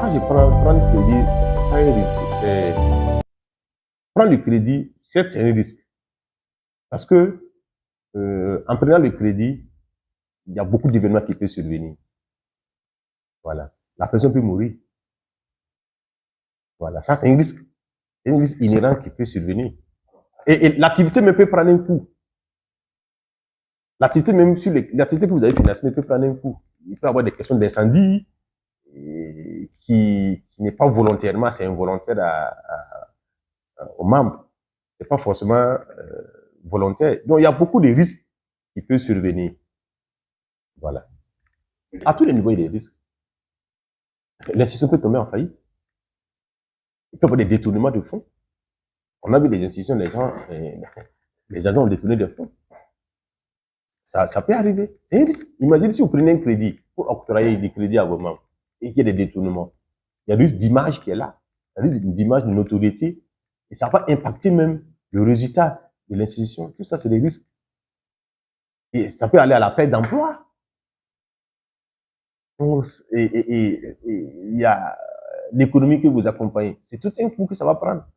quand je prends le crédit, c'est pas un risque. Prendre le crédit, certes, c'est un risque. Parce que, en prenant le crédit, il y a beaucoup d'événements qui peuvent survenir. Voilà. La personne peut mourir. Voilà. Ça, c'est un risque. C'est un risque inhérent qui peut survenir. Et l'activité même peut prendre un coup. L'activité même sur l'activité que vous avez financée peut prendre un coup. Il peut y avoir des questions d'incendie qui n'est pas volontairement, c'est involontaire aux membres. C'est pas forcément volontaire. Donc il y a beaucoup de risques qui peuvent survenir. Voilà. À tous les niveaux, il y a des risques. L'institution peut tomber en faillite. Il peut y avoir des détournements de fonds. On a vu des institutions, les agents ont détourné des fonds. Ça peut arriver. C'est un risque. Imaginez si vous prenez un crédit pour octroyer des crédits à vos membres et qu'il y a des détournements. Il y a un risque d'image qui est là. Il y a un risque d'image, de notoriété. Et ça va impacter même le résultat de l'institution. Tout ça, c'est des risques. Et ça peut aller à la perte d'emploi. Et il y a l'économie que vous accompagnez. C'est tout un coup que ça va prendre.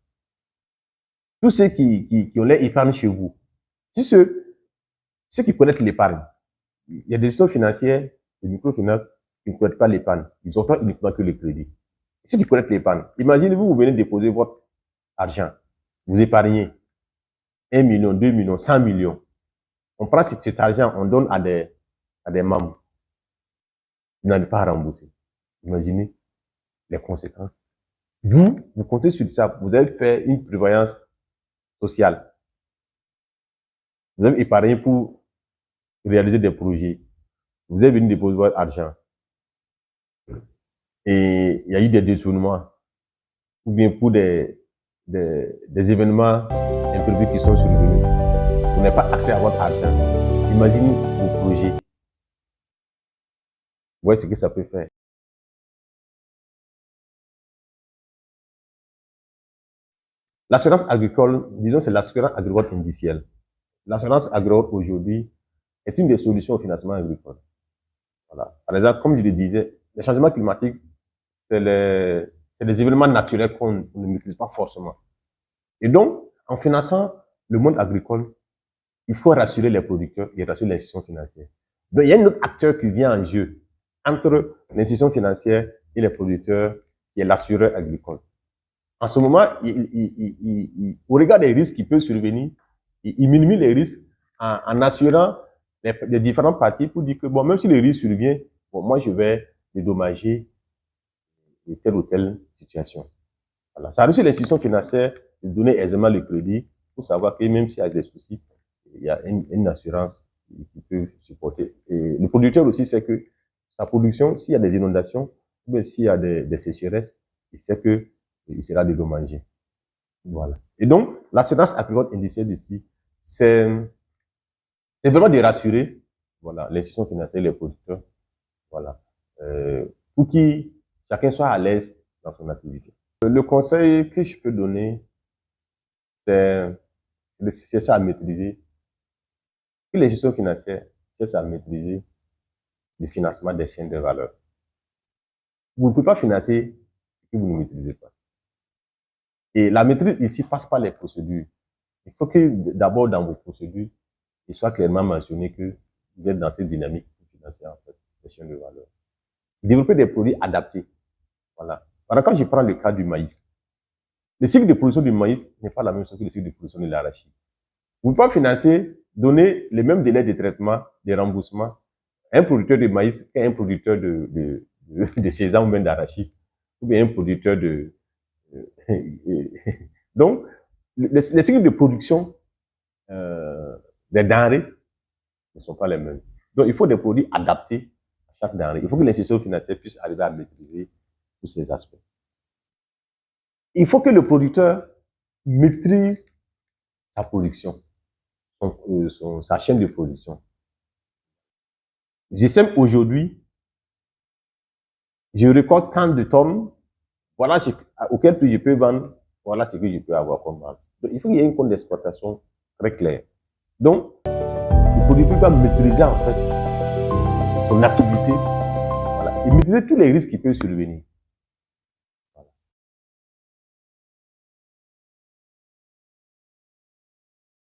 Tous ceux qui ont leur épargne chez vous, si ceux qui connaissent l'épargne, il y a des institutions financières, des microfinances, qui ne connaissent pas l'épargne. Ils ont uniquement que le crédit. Ceux qui connaissent l'épargne, imaginez-vous, vous venez déposer votre argent, vous épargnez 1 million, 2 millions, 100 millions. On prend cet argent, on donne à des membres. Ils n'en ont pas à rembourser. Imaginez les conséquences. Vous comptez sur ça. Vous avez fait une prévoyance sociale. Vous avez épargné pour réaliser des projets. Vous avez venu déposer votre argent. Et il y a eu des détournements. Ou bien pour des événements imprévus qui sont survenus. Vous n'avez pas accès à votre argent. Imaginez vos projets. Vous voyez ce que ça peut faire. L'assurance agricole, disons, c'est l'assurance agricole indicielle. L'assurance agricole aujourd'hui est une des solutions au financement agricole. Voilà. Par exemple, comme je le disais, les changements climatiques, c'est des événements naturels qu'on ne maîtrise pas forcément. Et donc, en finançant le monde agricole, il faut rassurer les producteurs et rassurer l'institution financière. Donc, il y a un autre acteur qui vient en jeu entre l'institution financière et les producteurs, qui est l'assureur agricole. En ce moment, au regard des risques qui peuvent survenir, il minimise les risques en assurant les différentes parties pour dire que, bon, même si le risque survient, bon, moi, je vais dédommager telle ou telle situation. Voilà. Ça réussit l'institution financière de donner aisément le crédit pour savoir que même s'il y a des soucis, il y a une assurance qui peut supporter. Et le producteur aussi sait que sa production, s'il y a des inondations, ou bien s'il y a des sécheresses, il sait que il sera dédommagé. Voilà. Et donc, l'assurance agricole indicielle ici, c'est vraiment de rassurer, voilà, l'institution financière, les producteurs, voilà, pour que chacun soit à l'aise dans son activité. Le conseil que je peux donner, c'est de chercher à maîtriser, que l'institution financière cherche à maîtriser le financement des chaînes de valeur. Vous ne pouvez pas financer ce que vous ne maîtrisez pas. Et la maîtrise ici passe par les procédures. Il faut que d'abord dans vos procédures, il soit clairement mentionné que vous êtes dans cette dynamique pour financer en fait les chaînes de valeur. Développer des produits adaptés. Voilà. Alors quand je prends le cas du maïs, le cycle de production du maïs n'est pas la même chose que le cycle de production de l'arachide. Vous ne pouvez pas financer, donner les mêmes délais de traitement, de remboursement à un producteur de maïs qu'à un producteur de sésame ou même d'arachide, ou bien un producteur de... Donc, les cycles de production des denrées ne sont pas les mêmes. Donc, il faut des produits adaptés à chaque denrée. Il faut que l'institution financière puisse arriver à maîtriser tous ces aspects. Il faut que le producteur maîtrise sa production, sa chaîne de production. Je sème aujourd'hui, je récolte tant de tonnes, voilà auquel prix je peux vendre, voilà ce que je peux avoir comme vente. Donc, il faut qu'il y ait une compte d'exploitation très claire. Donc, le producteur doit maîtriser en fait son activité, voilà, et maîtriser tous les risques qui peuvent survenir.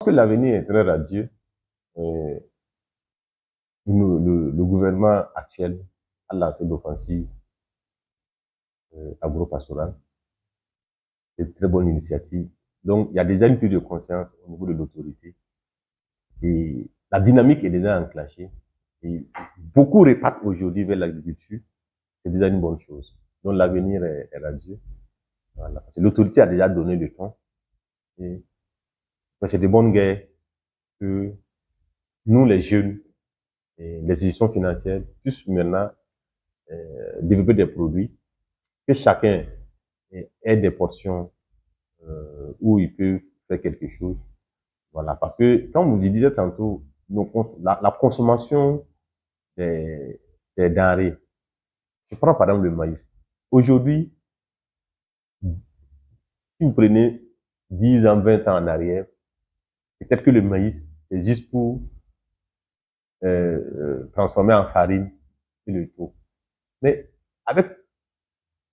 que l'avenir est très radieux. Le gouvernement actuel a lancé l'offensive agro-pastorale. C'est une très bonne initiative. Donc, il y a déjà une prise de conscience au niveau de l'autorité. Et la dynamique est déjà enclenchée. Et beaucoup repartent aujourd'hui vers l'agriculture. C'est déjà une bonne chose. Donc, l'avenir est radieux. Voilà. Parce que l'autorité a déjà donné le ton. Et c'est de bonne guerre que nous, les jeunes, et les institutions financières, puissent maintenant développer des produits, que chacun ait des portions où il peut faire quelque chose. Voilà, parce que, comme vous disiez tantôt, la consommation des denrées, je prends par exemple le maïs. Aujourd'hui, si vous prenez 10 ans, 20 ans en arrière, peut-être que le maïs, c'est juste pour transformer en farine et le tout. Mais avec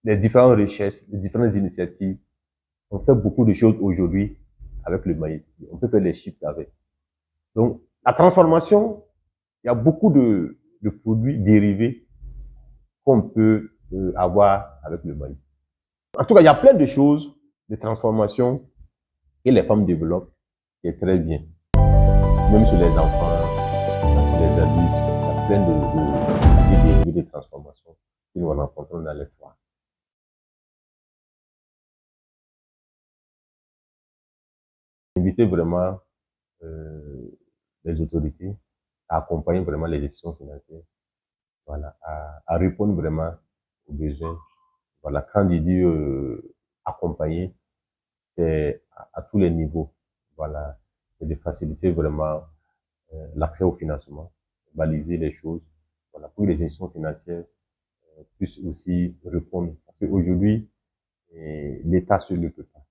les différentes richesses, les différentes initiatives, on fait beaucoup de choses aujourd'hui avec le maïs. On peut faire les chips avec. Donc, la transformation, il y a beaucoup de produits dérivés qu'on peut avoir avec le maïs. En tout cas, il y a plein de choses, de transformations que les femmes développent qui est très bien. Même sur les enfants, sur les adultes, il y a plein de dérivés de transformations que nous rencontrons dans les foires. Inviter vraiment les autorités à accompagner vraiment les institutions financières, voilà, à répondre vraiment aux besoins. Voilà, quand je dis accompagner, c'est à tous les niveaux. Voilà, c'est de faciliter vraiment l'accès au financement, baliser les choses, voilà, pour que les institutions financières puissent aussi répondre. Parce qu'aujourd'hui, l'État seul ne peut pas.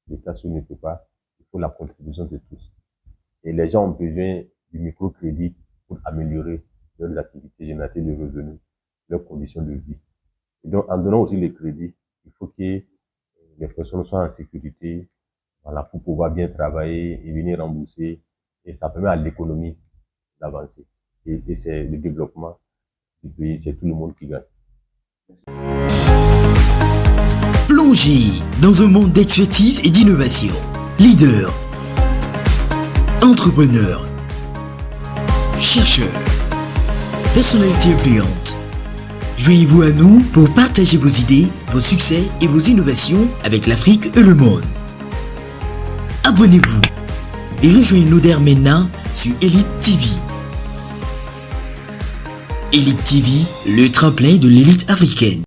L'État seul ne peut pas. Il faut la contribution de tous. Et les gens ont besoin du microcrédit pour améliorer leurs activités, générer le revenu, leurs conditions de vie. Et donc, en donnant aussi les crédits, il faut que les personnes soient en sécurité, voilà, pour pouvoir bien travailler et venir rembourser. Et ça permet à l'économie d'avancer. Et c'est le développement du pays, c'est tout le monde qui gagne. Plongez dans un monde d'expertise et d'innovation. Leader, entrepreneur, chercheur, personnalité influente. Joignez-vous à nous pour partager vos idées, vos succès et vos innovations avec l'Afrique et le monde. Abonnez-vous et rejoignez-nous dès maintenant sur Elite TV. Elite TV, le tremplin de l'élite africaine.